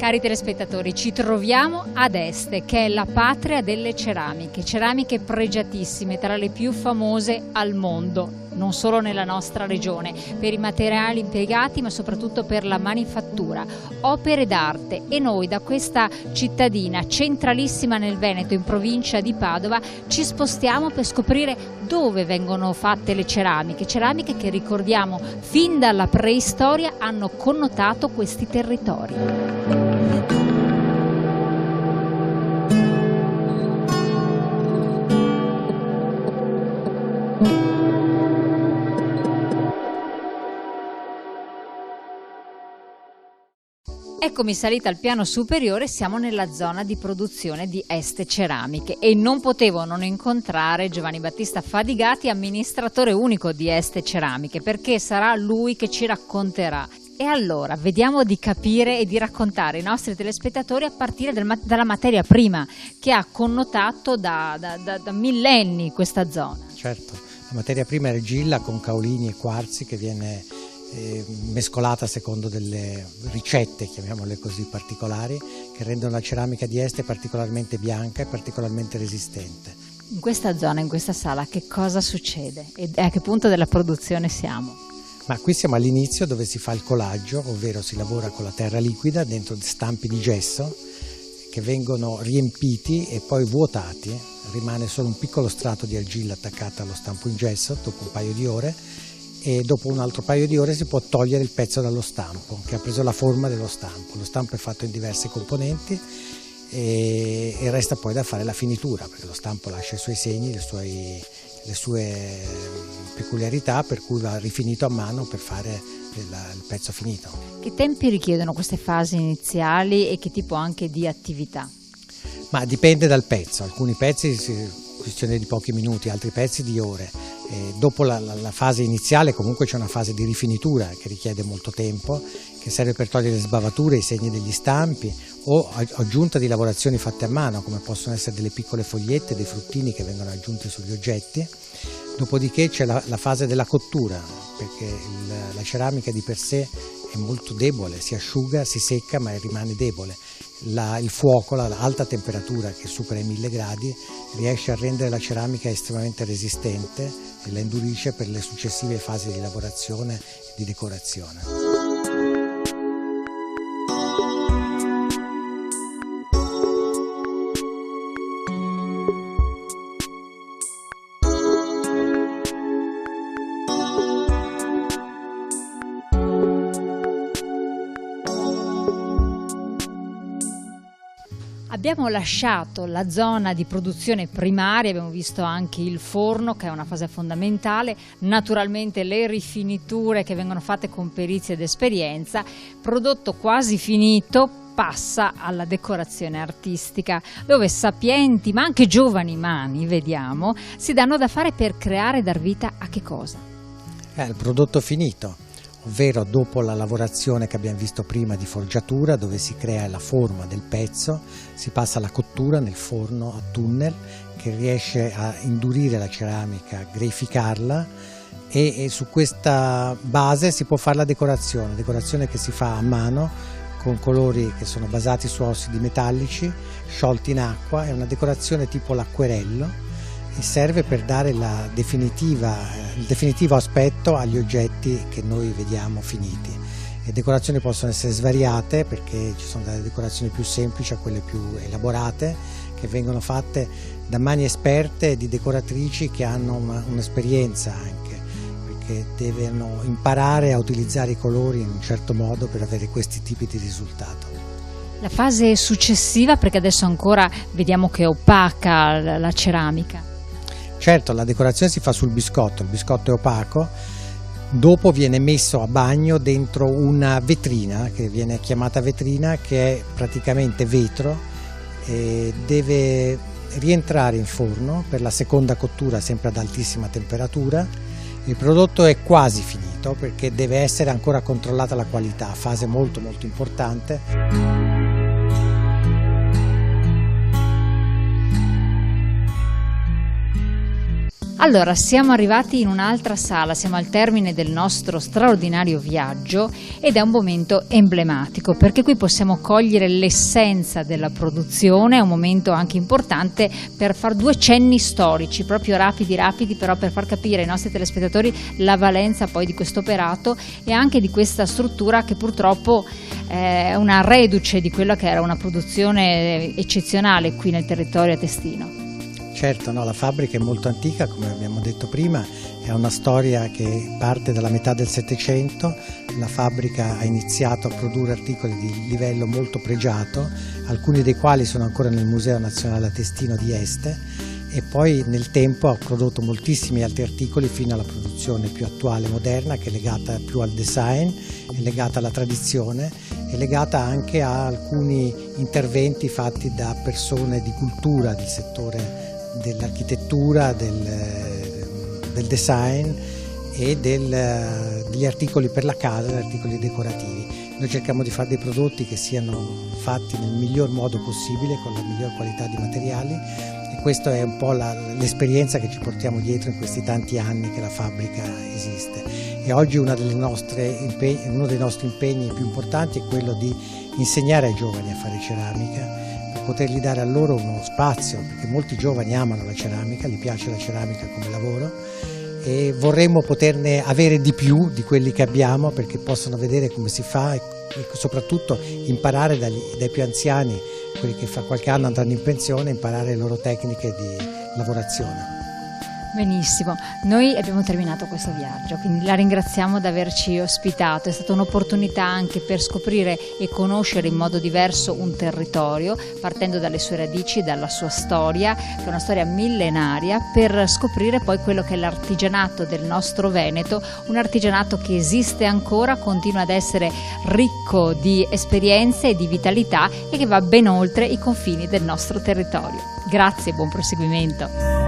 Cari telespettatori, ci troviamo ad Este, che è la patria delle ceramiche pregiatissime, tra le più famose al mondo, non solo nella nostra regione, per i materiali impiegati ma soprattutto per la manifattura, opere d'arte. E noi da questa cittadina centralissima nel Veneto, in provincia di Padova, ci spostiamo per scoprire dove vengono fatte le ceramiche che, ricordiamo, fin dalla preistoria hanno connotato questi territori. Eccomi salita al piano superiore, siamo nella zona di produzione di Este Ceramiche e non potevo non incontrare Giovanni Battista Fadigati, amministratore unico di Este Ceramiche, perché sarà lui che ci racconterà. E allora vediamo di capire e di raccontare ai nostri telespettatori a partire dalla materia prima che ha connotato da millenni questa zona. Certo, la materia prima è argilla con caolini e quarzi che viene mescolata secondo delle ricette, chiamiamole così, particolari, che rendono la ceramica di Este particolarmente bianca e particolarmente resistente. In questa zona, in questa sala, che cosa succede e a che punto della produzione siamo? Ma qui siamo all'inizio, dove si fa il colaggio, ovvero si lavora con la terra liquida dentro stampi di gesso che vengono riempiti e poi vuotati. Rimane solo un piccolo strato di argilla attaccato allo stampo in gesso dopo un paio di ore, e dopo un altro paio di ore si può togliere il pezzo dallo stampo che ha preso la forma dello stampo. Lo stampo è fatto in diversi componenti e resta poi da fare la finitura, perché lo stampo lascia i suoi segni, le sue peculiarità, per cui va rifinito a mano per fare il pezzo finito. Che tempi richiedono queste fasi iniziali e che tipo anche di attività? Ma dipende dal pezzo, alcuni pezzi questione di pochi minuti, altri pezzi di ore. Dopo la fase iniziale comunque c'è una fase di rifinitura che richiede molto tempo, che serve per togliere le sbavature, i segni degli stampi o aggiunta di lavorazioni fatte a mano, come possono essere delle piccole fogliette, dei fruttini che vengono aggiunti sugli oggetti. Dopodiché c'è la fase della cottura, perché la ceramica di per sé è molto debole, si asciuga, si secca ma rimane debole. Il fuoco, l'alta temperatura che supera i 1000 gradi riesce a rendere la ceramica estremamente resistente e la indurisce per le successive fasi di lavorazione e di decorazione. Abbiamo lasciato la zona di produzione primaria, abbiamo visto anche il forno che è una fase fondamentale, naturalmente le rifiniture che vengono fatte con perizia ed esperienza, prodotto quasi finito passa alla decorazione artistica, dove sapienti ma anche giovani mani, vediamo, si danno da fare per creare e dar vita a che cosa? Il prodotto finito. Ovvero dopo la lavorazione che abbiamo visto prima di forgiatura, dove si crea la forma del pezzo, si passa alla cottura nel forno a tunnel che riesce a indurire la ceramica, greificarla e su questa base si può fare la decorazione che si fa a mano con colori che sono basati su ossidi metallici sciolti in acqua. È una decorazione tipo l'acquerello e serve per dare il definitivo aspetto agli oggetti che noi vediamo finiti. Le decorazioni possono essere svariate, perché ci sono dalle decorazioni più semplici a quelle più elaborate, che vengono fatte da mani esperte di decoratrici che hanno un'esperienza anche, perché devono imparare a utilizzare i colori in un certo modo per avere questi tipi di risultato. La fase successiva, perché adesso ancora vediamo che è opaca la ceramica. Certo, la decorazione si fa sul biscotto, il biscotto è opaco, dopo viene messo a bagno dentro una vetrina, che viene chiamata vetrina, che è praticamente vetro e deve rientrare in forno per la seconda cottura sempre ad altissima temperatura. Il prodotto è quasi finito perché deve essere ancora controllata la qualità, fase molto molto importante. Allora, siamo arrivati in un'altra sala, siamo al termine del nostro straordinario viaggio ed è un momento emblematico perché qui possiamo cogliere l'essenza della produzione, è un momento anche importante per fare 2 cenni storici, proprio rapidi, però per far capire ai nostri telespettatori la valenza poi di questo operato e anche di questa struttura che purtroppo è una reduce di quella che era una produzione eccezionale qui nel territorio atestino. Certo, no, la fabbrica è molto antica, come abbiamo detto prima, è una storia che parte dalla metà del Settecento. La fabbrica ha iniziato a produrre articoli di livello molto pregiato, alcuni dei quali sono ancora nel Museo Nazionale Atestino di Este, e poi nel tempo ha prodotto moltissimi altri articoli fino alla produzione più attuale, moderna, che è legata più al design, è legata alla tradizione, è legata anche a alcuni interventi fatti da persone di cultura del settore dell'architettura, del design e degli articoli per la casa, degli articoli decorativi. Noi cerchiamo di fare dei prodotti che siano fatti nel miglior modo possibile, con la miglior qualità di materiali, e questa è un po' l'esperienza che ci portiamo dietro in questi tanti anni che la fabbrica esiste. E oggi uno dei nostri impegni più importanti è quello di insegnare ai giovani a fare ceramica, potergli dare a loro uno spazio, perché molti giovani amano la ceramica, gli piace la ceramica come lavoro e vorremmo poterne avere di più di quelli che abbiamo, perché possano vedere come si fa e soprattutto imparare dai più anziani, quelli che fra qualche anno andranno in pensione, imparare le loro tecniche di lavorazione. Benissimo, noi abbiamo terminato questo viaggio, quindi la ringraziamo di averci ospitato, è stata un'opportunità anche per scoprire e conoscere in modo diverso un territorio, partendo dalle sue radici, dalla sua storia, che è una storia millenaria, per scoprire poi quello che è l'artigianato del nostro Veneto, un artigianato che esiste ancora, continua ad essere ricco di esperienze e di vitalità e che va ben oltre i confini del nostro territorio. Grazie e buon proseguimento.